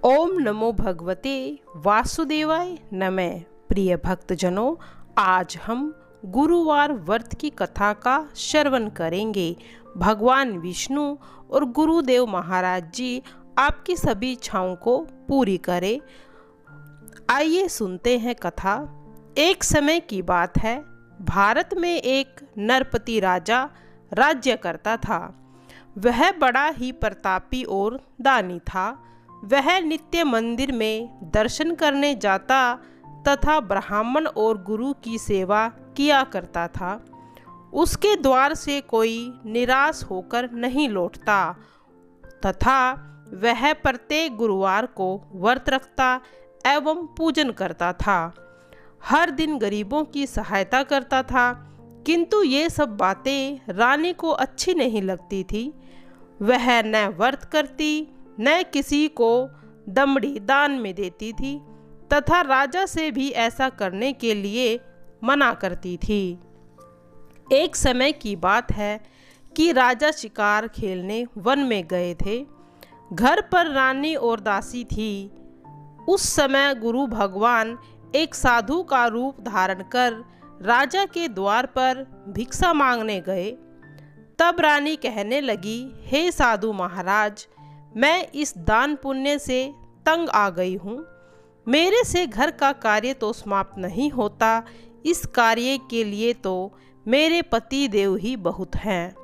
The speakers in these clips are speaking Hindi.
ओम नमो भगवते वासुदेवाय नमः। प्रिय भक्तजनों, आज हम गुरुवार व्रत की कथा का श्रवण करेंगे। भगवान विष्णु और गुरुदेव महाराज जी आपकी सभी इच्छाओं को पूरी करें। आइए सुनते हैं कथा। एक समय की बात है, भारत में एक नरपति राजा राज्य करता था। वह बड़ा ही प्रतापी और दानी था। वह नित्य मंदिर में दर्शन करने जाता तथा ब्राह्मण और गुरु की सेवा किया करता था। उसके द्वार से कोई निराश होकर नहीं लौटता तथा वह प्रत्येक गुरुवार को व्रत रखता एवं पूजन करता था। हर दिन गरीबों की सहायता करता था, किंतु ये सब बातें रानी को अच्छी नहीं लगती थी। वह न व्रत करती न किसी को दमड़ी दान में देती थी तथा राजा से भी ऐसा करने के लिए मना करती थी। एक समय की बात है कि राजा शिकार खेलने वन में गए थे। घर पर रानी और दासी थी। उस समय गुरु भगवान एक साधु का रूप धारण कर राजा के द्वार पर भिक्षा मांगने गए। तब रानी कहने लगी, हे साधु महाराज, मैं इस दान पुण्य से तंग आ गई हूँ। मेरे से घर का कार्य तो समाप्त नहीं होता। इस कार्य के लिए तो मेरे पति देव ही बहुत हैं।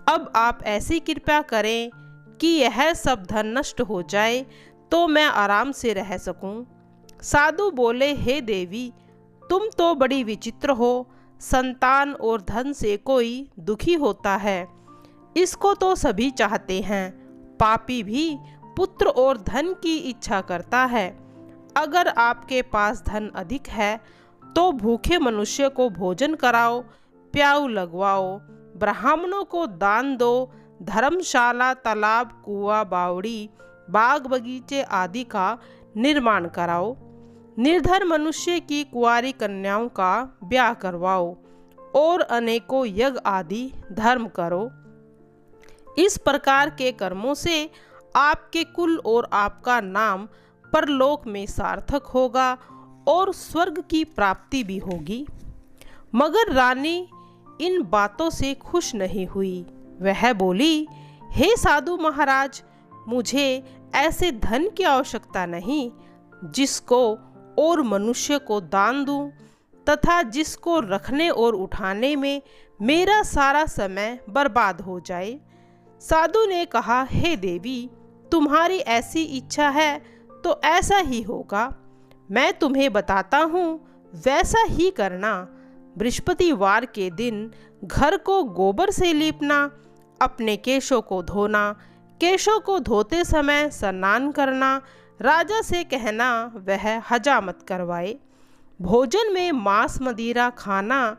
अब आप ऐसी कृपा करें कि यह सब धन नष्ट हो जाए तो मैं आराम से रह सकूं। साधु बोले, हे देवी, तुम तो बड़ी विचित्र हो। संतान और धन से कोई दुखी होता है, इसको तो सभी चाहते हैं। पापी भी पुत्र और धन की इच्छा करता है। अगर आपके पास धन अधिक है तो भूखे मनुष्य को भोजन कराओ, प्याऊ लगवाओ, ब्राह्मणों को दान दो, धर्मशाला, तालाब, कुआं, बावड़ी, बाग बगीचे आदि का निर्माण कराओ। निर्धन मनुष्य की कुंवारी कन्याओं का ब्याह करवाओ और अनेकों यज्ञ आदि धर्म करो। इस प्रकार के कर्मों से आपके कुल और आपका नाम परलोक में सार्थक होगा और स्वर्ग की प्राप्ति भी होगी। मगर रानी इन बातों से खुश नहीं हुई। वह बोली, हे साधु महाराज, मुझे ऐसे धन की आवश्यकता नहीं जिसको और मनुष्य को दान दूं तथा जिसको रखने और उठाने में मेरा सारा समय बर्बाद हो जाए। साधु ने कहा, हे देवी, तुम्हारी ऐसी इच्छा है तो ऐसा ही होगा। मैं तुम्हें बताता हूँ, वैसा ही करना। बृहस्पतिवार के दिन घर को गोबर से लीपना, अपने केशों को धोना, केशों को धोते समय स्नान करना, राजा से कहना वह हजामत करवाए। भोजन में मांस मदिरा खाना,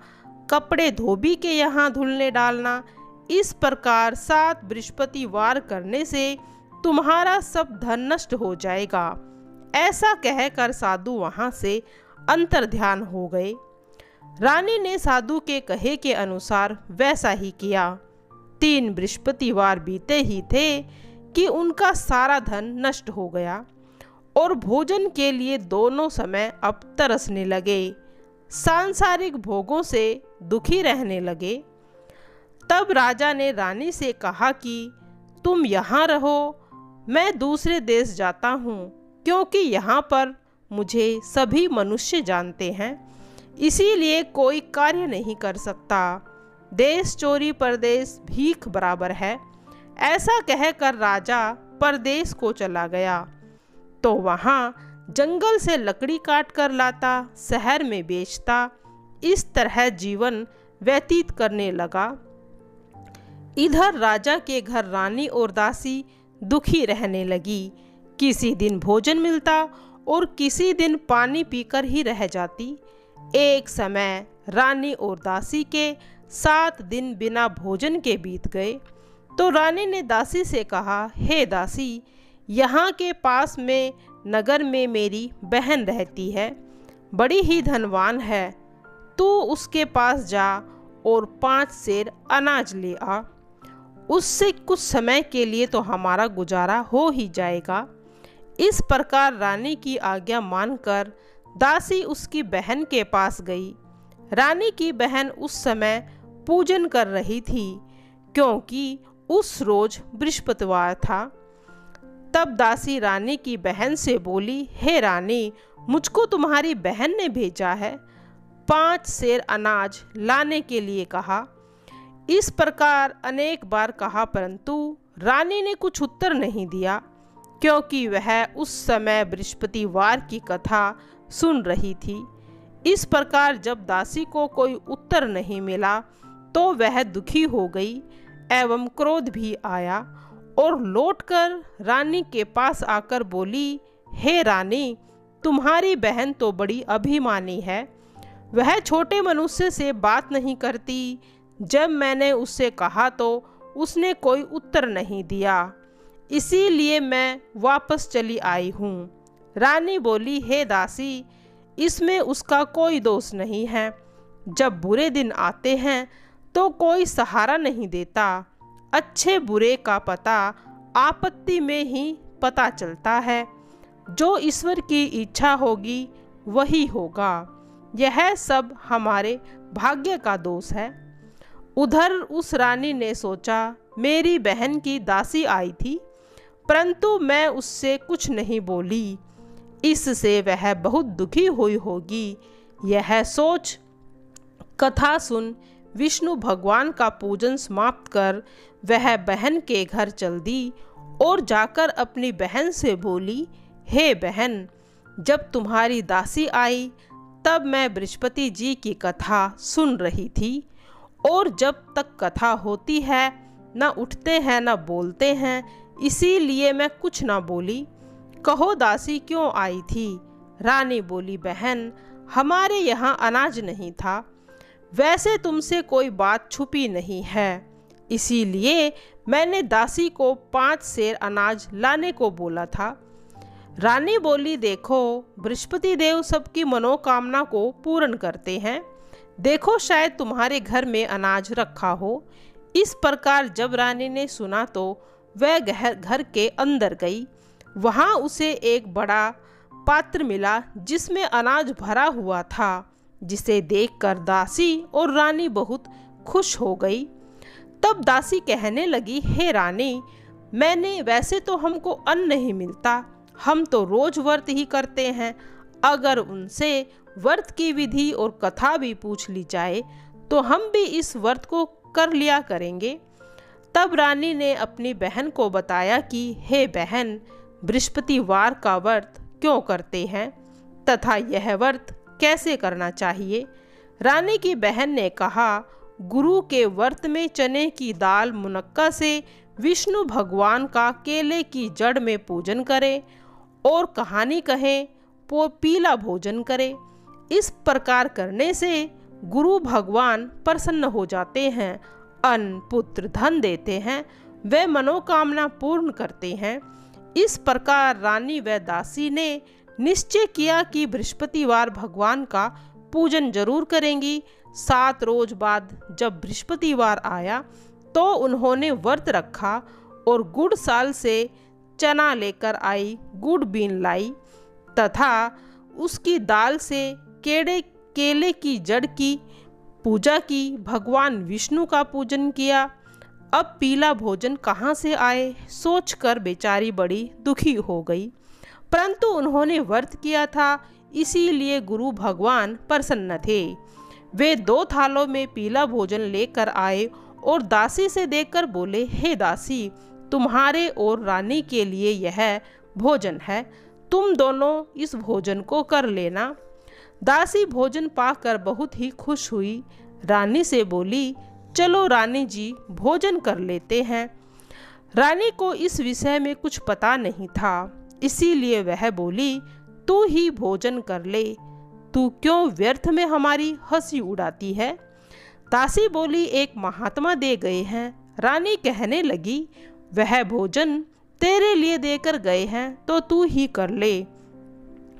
कपड़े धोबी के यहाँ धुलने डालना। इस प्रकार 7 बृहस्पतिवार करने से तुम्हारा सब धन नष्ट हो जाएगा। ऐसा कहकर साधु वहाँ से अंतर्ध्यान हो गए। रानी ने साधु के कहे के अनुसार वैसा ही किया। 3 बृहस्पतिवार बीते ही थे कि उनका सारा धन नष्ट हो गया और भोजन के लिए दोनों समय अब तरसने लगे। सांसारिक भोगों से दुखी रहने लगे। तब राजा ने रानी से कहा कि तुम यहाँ रहो, मैं दूसरे देश जाता हूँ, क्योंकि यहाँ पर मुझे सभी मनुष्य जानते हैं, इसीलिए कोई कार्य नहीं कर सकता। देश चोरी परदेश भीख बराबर है। ऐसा कहकर राजा परदेश को चला गया तो वहाँ जंगल से लकड़ी काट कर लाता, शहर में बेचता। इस तरह जीवन व्यतीत करने लगा। इधर राजा के घर रानी और दासी दुखी रहने लगी। किसी दिन भोजन मिलता और किसी दिन पानी पीकर ही रह जाती। एक समय रानी और दासी के 7 दिन बिना भोजन के बीत गए तो रानी ने दासी से कहा, हे दासी, यहाँ के पास में नगर में मेरी बहन रहती है, बड़ी ही धनवान है। तू उसके पास जा और 5 सेर अनाज ले आ। उससे कुछ समय के लिए तो हमारा गुजारा हो ही जाएगा। इस प्रकार रानी की आज्ञा मानकर दासी उसकी बहन के पास गई। रानी की बहन उस समय पूजन कर रही थी, क्योंकि उस रोज बृहस्पतिवार था। तब दासी रानी की बहन से बोली, हे रानी, मुझको तुम्हारी बहन ने भेजा है, 5 सेर अनाज लाने के लिए कहा। इस प्रकार अनेक बार कहा, परंतु रानी ने कुछ उत्तर नहीं दिया, क्योंकि वह उस समय बृहस्पतिवार की कथा सुन रही थी। इस प्रकार जब दासी को कोई उत्तर नहीं मिला तो वह दुखी हो गई एवं क्रोध भी आया और लौटकर रानी के पास आकर बोली, हे रानी, तुम्हारी बहन तो बड़ी अभिमानी है। वह छोटे मनुष्य से बात नहीं करती। जब मैंने उससे कहा तो उसने कोई उत्तर नहीं दिया, इसीलिए मैं वापस चली आई हूँ। रानी बोली, हे दासी, इसमें उसका कोई दोष नहीं है। जब बुरे दिन आते हैं तो कोई सहारा नहीं देता। अच्छे बुरे का पता आपत्ति में ही पता चलता है। जो ईश्वर की इच्छा होगी वही होगा। यह सब हमारे भाग्य का दोष है। उधर उस रानी ने सोचा, मेरी बहन की दासी आई थी, परंतु मैं उससे कुछ नहीं बोली, इससे वह बहुत दुखी हुई होगी। यह सोच कथा सुन विष्णु भगवान का पूजन समाप्त कर वह बहन के घर चल दी और जाकर अपनी बहन से बोली, हे बहन, जब तुम्हारी दासी आई तब मैं बृहस्पति जी की कथा सुन रही थी, और जब तक कथा होती है न उठते हैं न बोलते हैं, इसीलिए मैं कुछ न बोली। कहो दासी क्यों आई थी? रानी बोली, बहन, हमारे यहाँ अनाज नहीं था। वैसे तुमसे कोई बात छुपी नहीं है, इसीलिए मैंने दासी को 5 सेर अनाज लाने को बोला था। रानी बोली, देखो, बृहस्पति देव सबकी मनोकामना को पूर्ण करते हैं। देखो, शायद तुम्हारे घर में अनाज रखा हो। इस प्रकार जब रानी ने सुना तो वह घर के अंदर गई। वहाँ उसे एक बड़ा पात्र मिला जिसमें अनाज भरा हुआ था, जिसे देखकर दासी और रानी बहुत खुश हो गई। तब दासी कहने लगी, हे रानी, वैसे तो हमको अन्न नहीं मिलता, हम तो रोज व्रत ही करते हैं। अगर उनसे व्रत की विधि और कथा भी पूछ ली जाए तो हम भी इस व्रत को कर लिया करेंगे। तब रानी ने अपनी बहन को बताया कि हे बहन, बृहस्पतिवार का व्रत क्यों करते हैं तथा यह व्रत कैसे करना चाहिए। रानी की बहन ने कहा, गुरु के व्रत में चने की दाल मुनक्का से विष्णु भगवान का केले की जड़ में पूजन करें और कहानी कहें, पीला भोजन करें। इस प्रकार करने से गुरु भगवान प्रसन्न हो जाते हैं, अन्न पुत्र धन देते हैं, वे मनोकामना पूर्ण करते हैं। इस प्रकार रानी व दासी ने निश्चय किया कि बृहस्पतिवार भगवान का पूजन जरूर करेंगी। 7 रोज बाद जब बृहस्पतिवार आया तो उन्होंने व्रत रखा और गुड़ साल से चना लेकर आई, गुड़ बीन लाई तथा उसकी दाल से केले की जड़ की पूजा की, भगवान विष्णु का पूजन किया। अब पीला भोजन कहाँ से आए सोचकर बेचारी बड़ी दुखी हो गई, परंतु उन्होंने व्रत किया था, इसीलिए गुरु भगवान प्रसन्न थे। वे 2 थालों में पीला भोजन लेकर आए और दासी से देकर बोले, हे दासी, तुम्हारे और रानी के लिए यह भोजन है, तुम दोनों इस भोजन को कर लेना। दासी भोजन पाकर बहुत ही खुश हुई। रानी से बोली, चलो रानी जी, भोजन कर लेते हैं। रानी को इस विषय में कुछ पता नहीं था, इसीलिए वह बोली, तू ही भोजन कर ले, तू क्यों व्यर्थ में हमारी हंसी उड़ाती है। दासी बोली, एक महात्मा दे गए हैं। रानी कहने लगी, वह भोजन तेरे लिए देकर गए हैं तो तू ही कर ले।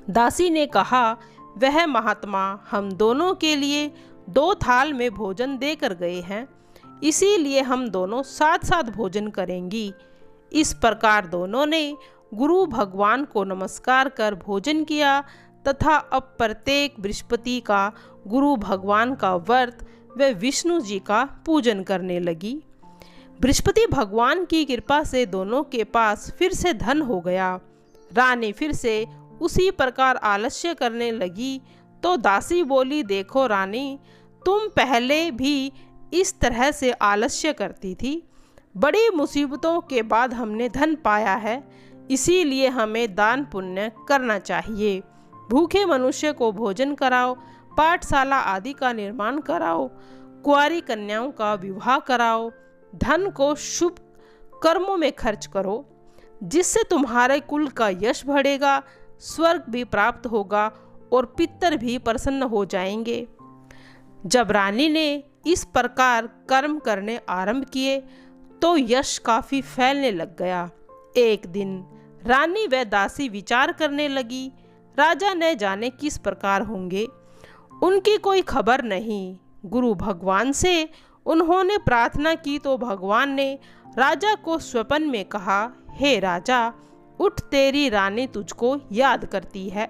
दासी ने कहा, वह महात्मा हम दोनों के लिए 2 थाल में भोजन देकर गए हैं, इसीलिए हम दोनों साथ साथ भोजन करेंगी। इस प्रकार दोनों ने गुरु भगवान को नमस्कार कर भोजन किया तथा अब प्रत्येक बृहस्पति का गुरु भगवान का व्रत व विष्णु जी का पूजन करने लगी। बृहस्पति भगवान की कृपा से दोनों के पास फिर से धन हो गया। रानी फिर से उसी प्रकार आलस्य करने लगी तो दासी बोली, देखो रानी, तुम पहले भी इस तरह से आलस्य करती थी। बड़ी मुसीबतों के बाद हमने धन पाया है, इसीलिए हमें दान पुण्य करना चाहिए। भूखे मनुष्य को भोजन कराओ, पाठशाला आदि का निर्माण कराओ, कुंवारी कन्याओं का विवाह कराओ, धन को शुभ कर्मों में खर्च करो, जिससे तुम्हारे कुल का यश बढ़ेगा, स्वर्ग भी प्राप्त होगा और पितर भी प्रसन्न हो जाएंगे। जब रानी ने इस प्रकार कर्म करने आरंभ किए तो यश काफी फैलने लग गया। एक दिन रानी व दासी विचार करने लगी, राजा न जाने किस प्रकार होंगे, उनकी कोई खबर नहीं। गुरु भगवान से उन्होंने प्रार्थना की तो भगवान ने राजा को स्वप्न में कहा, हे राजा, उठ, तेरी रानी तुझको याद करती है,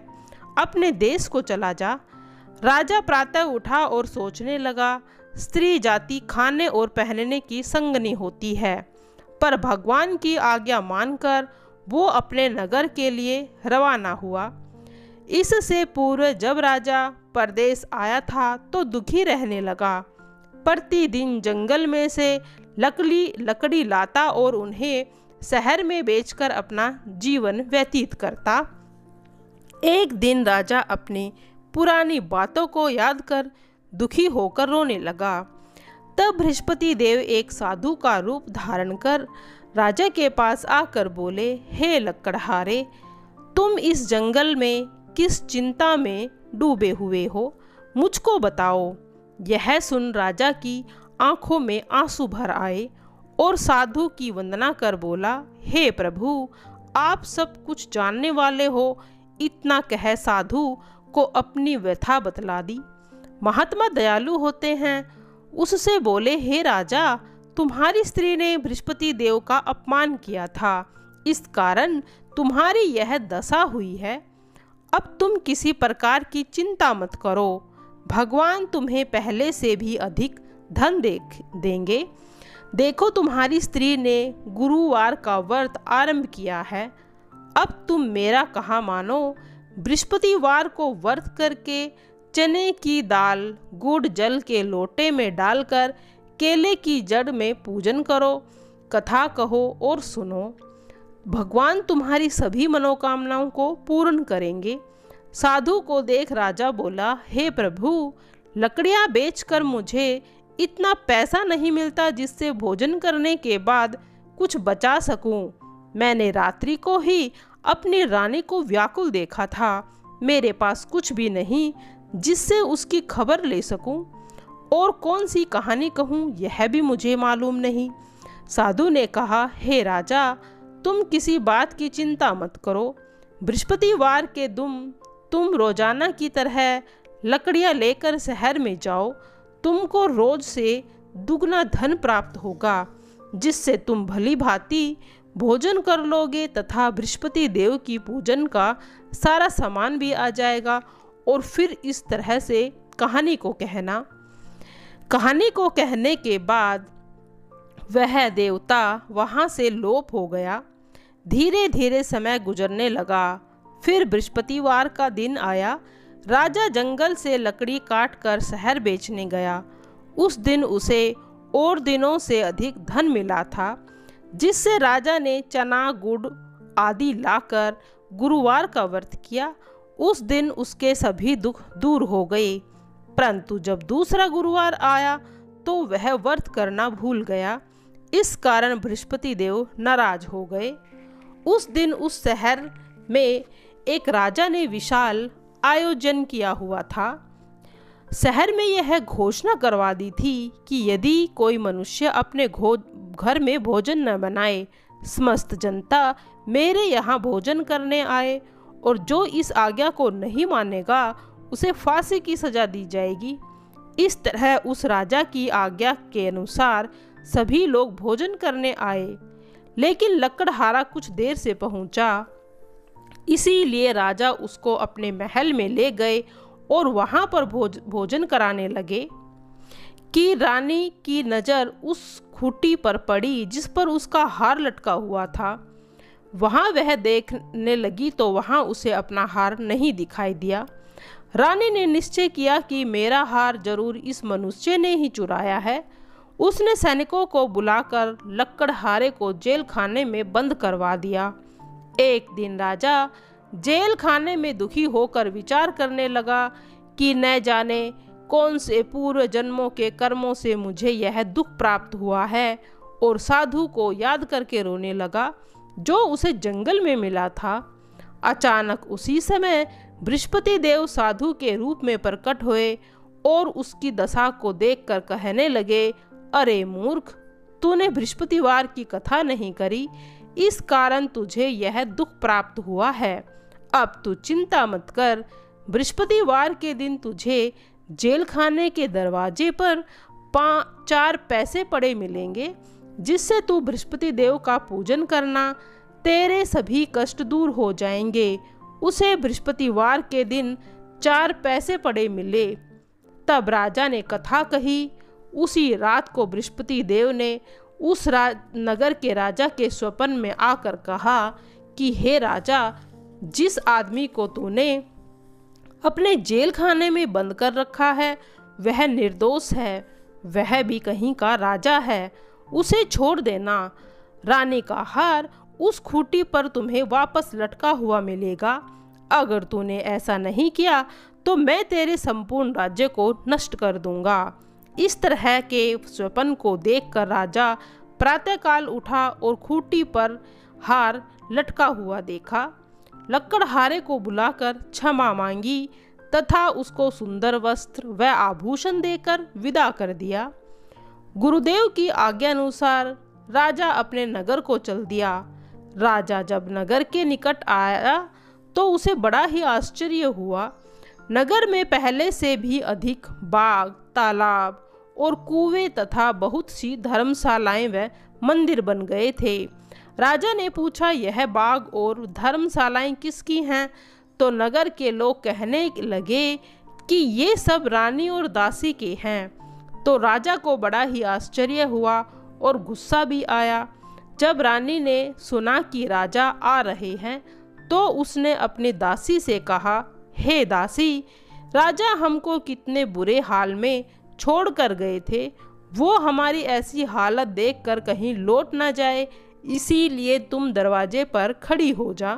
अपने देश को चला जा। राजा प्रातः उठा और सोचने लगा, स्त्री जाति खाने और पहनने की संगनी होती है, पर भगवान की आज्ञा मानकर वो अपने नगर के लिए रवाना हुआ। इससे पूर्व जब राजा परदेश आया था तो दुखी रहने लगा। प्रतिदिन जंगल में से लकड़ी लाता और उन्हें शहर में बेचकर अपना जीवन व्यतीत करता। एक दिन राजा अपनी पुरानी बातों को याद कर दुखी होकर रोने लगा। तब बृहस्पति देव एक साधु का रूप धारण कर राजा के पास आकर बोले, हे लकड़हारे, तुम इस जंगल में किस चिंता में डूबे हुए हो, मुझको बताओ। यह सुन राजा की आंखों में आंसू भर आए और साधु की वंदना कर बोला, हे प्रभु, आप सब कुछ जानने वाले हो। इतना कह साधु को अपनी व्यथा बतला दी। महात्मा दयालु होते हैं। उससे बोले, हे राजा, तुम्हारी स्त्री ने बृहस्पति देव का अपमान किया था, इस कारण तुम्हारी यह दशा हुई है। अब तुम किसी प्रकार की चिंता मत करो, भगवान तुम्हें पहले से भी अधिक धन देंगे। देखो, तुम्हारी स्त्री ने गुरुवार का व्रत आरंभ किया है। अब तुम मेरा कहा मानो, बृहस्पतिवार को व्रत करके चने की दाल गुड़ जल के लोटे में डालकर केले की जड़ में पूजन करो, कथा कहो और सुनो। भगवान तुम्हारी सभी मनोकामनाओं को पूर्ण करेंगे। साधु को देख राजा बोला, हे प्रभु, लकड़ियाँ बेचकर मुझे इतना पैसा नहीं मिलता जिससे भोजन करने के बाद कुछ बचा सकूं। मैंने रात्रि को ही अपनी रानी को व्याकुल देखा था। मेरे पास कुछ भी नहीं जिससे उसकी खबर ले सकूं, और कौन सी कहानी कहूं यह भी मुझे मालूम नहीं। साधु ने कहा, हे राजा, तुम किसी बात की चिंता मत करो। बृहस्पतिवार के दिन तुम रोजाना की तरह लकड़ियां लेकर शहर में जाओ। तुमको रोज से दुगना धन प्राप्त होगा, जिससे तुम भली भांति भोजन कर लोगे तथा बृहस्पति देव की पूजन का सारा सामान भी आ जाएगा। और फिर इस तरह से कहानी को कहना। कहानी को कहने के बाद वह देवता वहाँ से लोप हो गया। धीरे धीरे समय गुजरने लगा। फिर बृहस्पतिवार का दिन आया। राजा जंगल से लकड़ी काट कर शहर बेचने गया। उस दिन उसे और दिनों से अधिक धन मिला था, जिससे राजा ने चना गुड़ आदि लाकर गुरुवार का व्रत किया। उस दिन उसके सभी दुख दूर हो गए। परंतु जब दूसरा गुरुवार आया तो वह व्रत करना भूल गया। इस कारण बृहस्पति देव नाराज हो गए। उस दिन उस शहर में एक राजा ने विशाल आयोजन किया हुआ था। शहर में यह घोषणा करवा दी थी कि यदि कोई मनुष्य अपने घर में भोजन न बनाए, समस्त जनता मेरे यहाँ भोजन करने आए, और जो इस आज्ञा को नहीं मानेगा उसे फांसी की सजा दी जाएगी। इस तरह उस राजा की आज्ञा के अनुसार सभी लोग भोजन करने आए। लेकिन लकड़हारा कुछ देर से पहुंचा, इसीलिए राजा उसको अपने महल में ले गए और वहां पर भोजन कराने लगे कि रानी की नज़र उस खूंटी पर पड़ी जिस पर उसका हार लटका हुआ था। वहां वह देखने लगी तो वहां उसे अपना हार नहीं दिखाई दिया। रानी ने निश्चय किया कि मेरा हार जरूर इस मनुष्य ने ही चुराया है। उसने सैनिकों को बुलाकर लकड़हारे को जेल खाने में बंद करवा दिया। एक दिन राजा जेल खाने में दुखी होकर विचार करने लगा कि न जाने कौन से पूर्व जन्मों के कर्मों से मुझे यह दुख प्राप्त हुआ है, और साधु को याद करके रोने लगा जो उसे जंगल में मिला था। अचानक उसी समय बृहस्पति देव साधु के रूप में प्रकट हुए और उसकी दशा को देखकर कहने लगे, अरे मूर्ख, तूने बृहस्पतिवार की कथा नहीं करी, इस कारण तुझे यह दुख प्राप्त हुआ है। अब तू चिंता मत कर, बृहस्पतिवार के दिन तुझे जेल खाने के दरवाजे पर 4 पैसे पड़े मिलेंगे, जिससे तू बृहस्पति देव का पूजन करना, तेरे सभी कष्ट दूर हो जाएंगे। उसे बृहस्पतिवार के दिन 4 पैसे पड़े मिले। तब राजा ने कथा कही। उसी रात को बृहस्पति देव ने उस नगर के राजा के स्वप्न में आकर कहा कि हे राजा, जिस आदमी को तूने अपने जेल खाने में बंद कर रखा है वह निर्दोष है, वह भी कहीं का राजा है, उसे छोड़ देना। रानी का हार उस खूंटी पर तुम्हें वापस लटका हुआ मिलेगा। अगर तूने ऐसा नहीं किया तो मैं तेरे संपूर्ण राज्य को नष्ट कर दूंगा। इस तरह के स्वप्न को देखकर राजा प्रातःकाल उठा और खूंटी पर हार लटका हुआ देखा। लकड़हारे को बुलाकर क्षमा मांगी तथा उसको सुंदर वस्त्र व आभूषण देकर विदा कर दिया। गुरुदेव की आज्ञा अनुसार राजा अपने नगर को चल दिया। राजा जब नगर के निकट आया तो उसे बड़ा ही आश्चर्य हुआ। नगर में पहले से भी अधिक बाग, तालाब और कुएं तथा बहुत सी धर्मशालाएं व मंदिर बन गए थे। राजा ने पूछा, यह बाग और धर्मशालाएं किसकी हैं? तो नगर के लोग कहने लगे कि ये सब रानी और दासी के हैं। तो राजा को बड़ा ही आश्चर्य हुआ और गुस्सा भी आया। जब रानी ने सुना कि राजा आ रहे हैं तो उसने अपनी दासी से कहा, हे दासी, राजा हमको कितने बुरे हाल में छोड़ कर गए थे, वो हमारी ऐसी हालत देखकर कहीं लौट ना जाए, इसीलिए तुम दरवाजे पर खड़ी हो जा।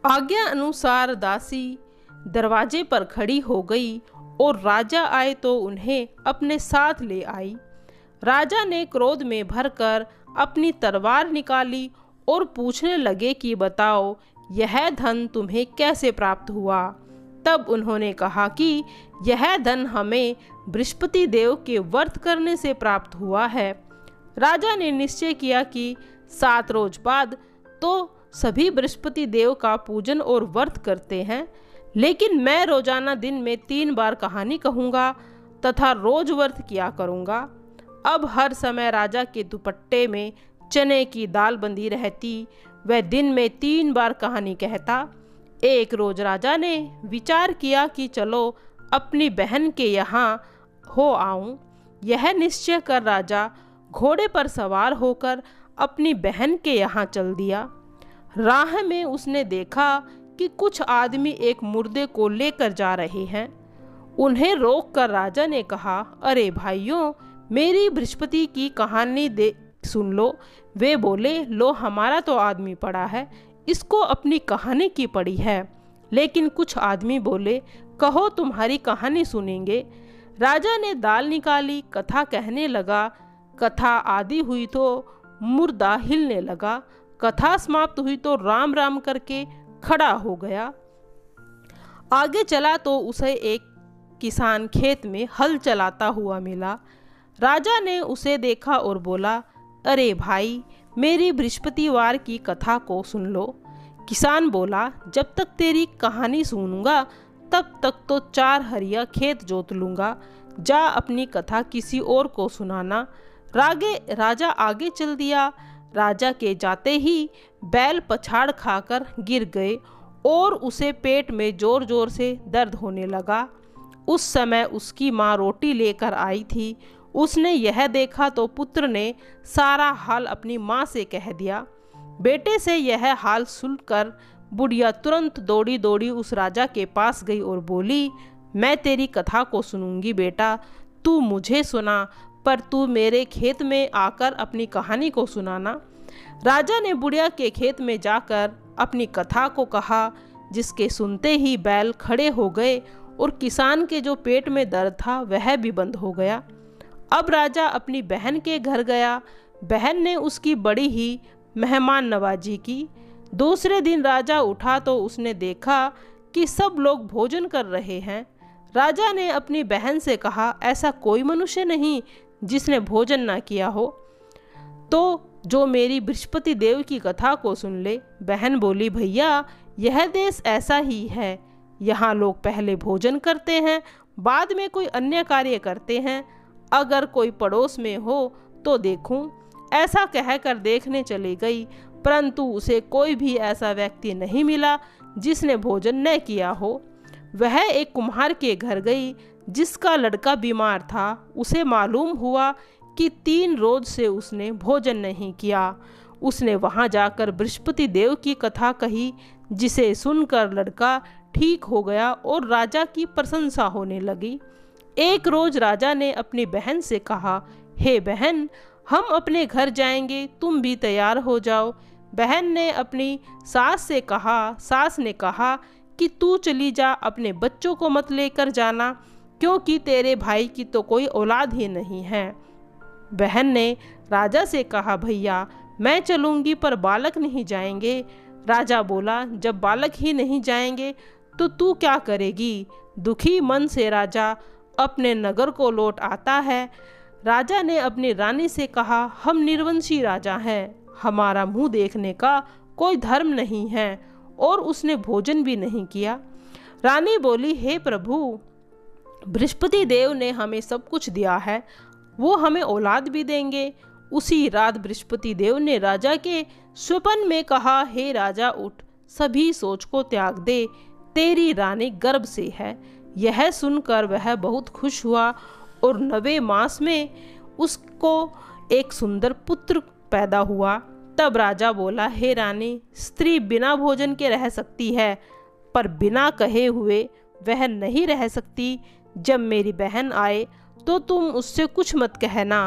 आज्ञा अनुसार दासी दरवाजे पर खड़ी हो गई और राजा आए तो उन्हें अपने साथ ले आई। राजा ने क्रोध में भरकर अपनी तलवार निकाली और पूछने लगे कि बताओ, यह धन तुम्हें कैसे प्राप्त हुआ? तब उन्होंने कहा कि यह धन हमें बृहस्पति देव के व्रत करने से प्राप्त हुआ है। राजा ने निश्चय किया कि 7 रोज बाद तो सभी बृहस्पति देव का पूजन और व्रत करते हैं, लेकिन मैं रोजाना दिन में 3 बार कहानी कहूँगा तथा रोज व्रत किया करूँगा। अब हर समय राजा के दुपट्टे में चने की दाल बंधी रहती। वह दिन में 3 बार कहानी कहता। एक रोज राजा ने विचार किया कि चलो अपनी बहन के यहाँ हो आऊं। यह निश्चय कर राजा घोड़े पर सवार होकर अपनी बहन के यहाँ चल दिया। राह में उसने देखा कि कुछ आदमी एक मुर्दे को लेकर जा रहे हैं। उन्हें रोककर राजा ने कहा, अरे भाइयों, मेरी बृहस्पति की कहानी सुन लो। वे बोले, लो हमारा तो आदमी पड़ा है, इसको अपनी कहानी की पड़ी है। लेकिन कुछ आदमी बोले, कहो तुम्हारी कहानी सुनेंगे। राजा ने दाल निकाली, कथा कहने लगा। कथा आदि हुई तो मुर्दा हिलने लगा। कथा समाप्त हुई तो राम राम करके खड़ा हो गया। आगे चला तो उसे एक किसान खेत में हल चलाता हुआ मिला। राजा ने उसे देखा और बोला, अरे भाई, मेरी बृहस्पतिवार की कथा को सुन लो। किसान बोला, जब तक तेरी कहानी सुनूंगा तब तक तो 4 हरिया खेत जोत लूँगा। जा अपनी कथा किसी और को सुनाना। राजा आगे चल दिया। राजा के जाते ही बैल पछाड़ खाकर गिर गए और उसे पेट में जोर जोर से दर्द होने लगा। उस समय उसकी माँ रोटी लेकर आई थी। उसने यह देखा तो पुत्र ने सारा हाल अपनी माँ से कह दिया। बेटे से यह हाल सुनकर बुढ़िया तुरंत दौड़ी दौड़ी उस राजा के पास गई और बोली, मैं तेरी कथा को सुनूंगी बेटा, तू मुझे सुना, पर तू मेरे खेत में आकर अपनी कहानी को सुनाना। राजा ने बुढ़िया के खेत में जाकर अपनी कथा को कहा, जिसके सुनते ही बैल खड़े हो गए और किसान के जो पेट में दर्द था वह भी बंद हो गया। अब राजा अपनी बहन के घर गया। बहन ने उसकी बड़ी ही मेहमान नवाजी की। दूसरे दिन राजा उठा तो उसने देखा कि सब लोग भोजन कर रहे हैं। राजा ने अपनी बहन से कहा, ऐसा कोई मनुष्य नहीं जिसने भोजन ना किया हो, तो जो मेरी बृहस्पति देव की कथा को सुन ले। बहन बोली, भैया यह देश ऐसा ही है, यहाँ लोग पहले भोजन करते हैं, बाद में कोई अन्य कार्य करते हैं। अगर कोई पड़ोस में हो तो देखूं। ऐसा कहकर देखने चली गई, परंतु उसे कोई भी ऐसा व्यक्ति नहीं मिला जिसने भोजन न किया हो। वह एक कुम्हार के घर गई जिसका लड़का बीमार था। उसे मालूम हुआ कि 3 रोज से उसने भोजन नहीं किया। उसने वहां जाकर बृहस्पति देव की कथा कही, जिसे सुनकर लड़का ठीक हो गया और राजा की प्रशंसा होने लगी। एक रोज राजा ने अपनी बहन से कहा, हे बहन, हम अपने घर जाएंगे, तुम भी तैयार हो जाओ। बहन ने अपनी सास ने कहा कि तू चली जा, अपने बच्चों को मत लेकर जाना, क्योंकि तेरे भाई की तो कोई औलाद ही नहीं है। बहन ने राजा से कहा, भैया मैं चलूंगी पर बालक नहीं जाएंगे। राजा बोला, जब बालक ही नहीं जाएंगे तो तू क्या करेगी। दुखी मन से राजा अपने नगर को लौट आता है। राजा ने अपनी रानी से कहा, हम निर्वंशी राजा हैं, हमारा मुंह देखने का कोई धर्म नहीं है, और उसने भोजन भी नहीं किया। रानी बोली, हे प्रभु, बृहस्पति देव ने हमें सब कुछ दिया है, वो हमें औलाद भी देंगे। उसी रात बृहस्पति देव ने राजा के स्वप्न में कहा, हे राजा उठ, सभी सोच को त्याग दे, तेरी रानी गर्भ से है। यह सुनकर वह बहुत खुश हुआ और 9वें मास में उसको एक सुंदर पुत्र पैदा हुआ। तब राजा बोला, हे रानी, स्त्री बिना भोजन के रह सकती है, पर बिना कहे हुए वह नहीं रह सकती। जब मेरी बहन आए तो तुम उससे कुछ मत कहना।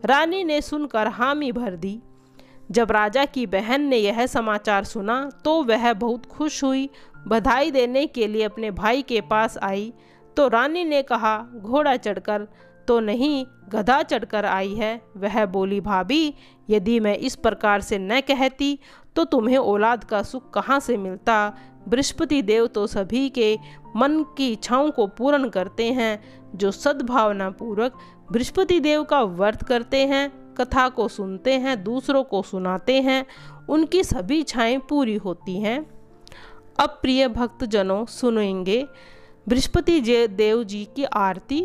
रानी ने सुनकर हामी भर दी। जब राजा की बहन ने यह समाचार सुना तो वह बहुत खुश हुई। बधाई देने के लिए अपने भाई के पास आई तो रानी ने कहा, घोड़ा चढ़कर तो नहीं, गधा चढ़कर आई है। वह बोली, भाभी, यदि मैं इस प्रकार से न कहती तो तुम्हें औलाद का सुख कहाँ से मिलता। बृहस्पति देव तो सभी के मन की इच्छाओं को पूर्ण करते हैं। जो सद्भावना पूर्वक बृहस्पति देव का व्रत करते हैं, कथा को सुनते हैं, दूसरों को सुनाते हैं, उनकी सभी इच्छाएं पूरी होती हैं। अब प्रिय भक्तजनों, सुनेंगे बृहस्पति देव जी की आरती।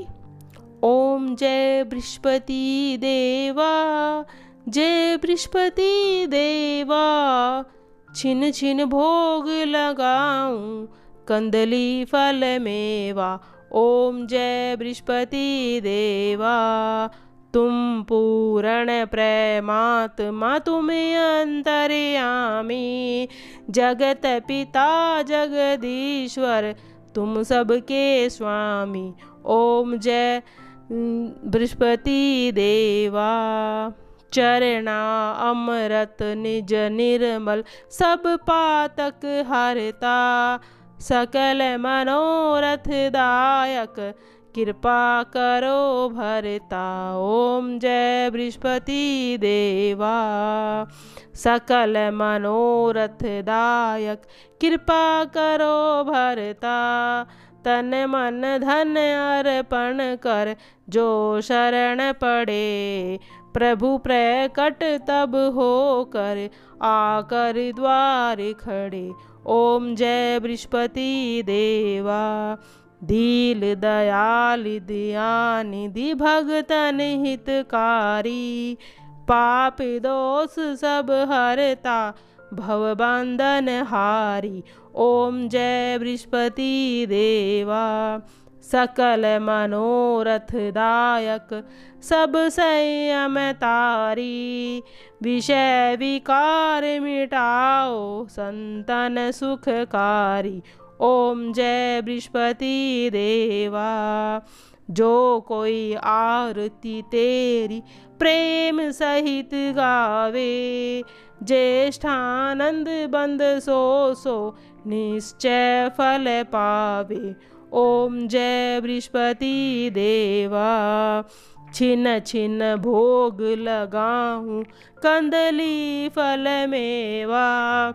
ओम जय बृहस्पति देवा, जय बृहस्पति देवा, छिन छिन भोग लगाऊं, कंदली फल मेवा। ओम जय बृहस्पति देवा, तुम पूर्ण प्रेमात्मा, तुम्हें अंतर्यामी, जगत पिता जगदीश्वर, तुम सबके स्वामी। ओम जय बृहस्पति देवा, चरणा अमृत निज निर्मल, सब पातक हरता, सकल मनोरथ दायक, कृपा करो भरता। ओम जय बृहस्पति देवा, सकल मनोरथ दायक, कृपा करो भरता। तन मन धन अर्पण कर, जो शरण पड़े, प्रभु प्रकट तब होकर, आकर द्वार खड़े। ओम जय बृहस्पति देवा, दील दयाल दयानिधि, भगतन हितकारी, पाप दोष सब हरता भव बंधन हारी। ओम जय बृहस्पति देवा। सकल मनोरथ दायक सब संयम तारी। विषय विकार मिटाओ संतन सुखकारी। ओम जय बृहस्पति देवा। जो कोई आरती तेरी प्रेम सहित गावे, ज्येष्ठानंद बंद सो निश्चय फल पावे। ओम जय बृहस्पति देवा। छिन छिन भोग लगाऊं कंदली फल मेवा।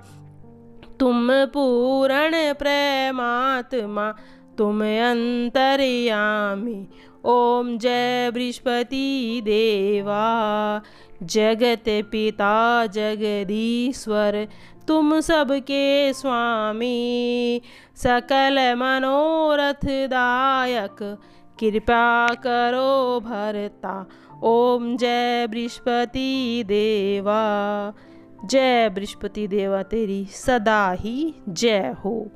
तुम पूर्ण प्रेमात्मा तुम अंतर्यामी। ओम जय बृहस्पति देवा। जगत पिता जगदीश्वर तुम सबके स्वामी। सकल मनोरथ दायक कृपा करो भरता। ओम जय बृहस्पति देवा। जय बृहस्पति देवा तेरी सदा ही जय हो।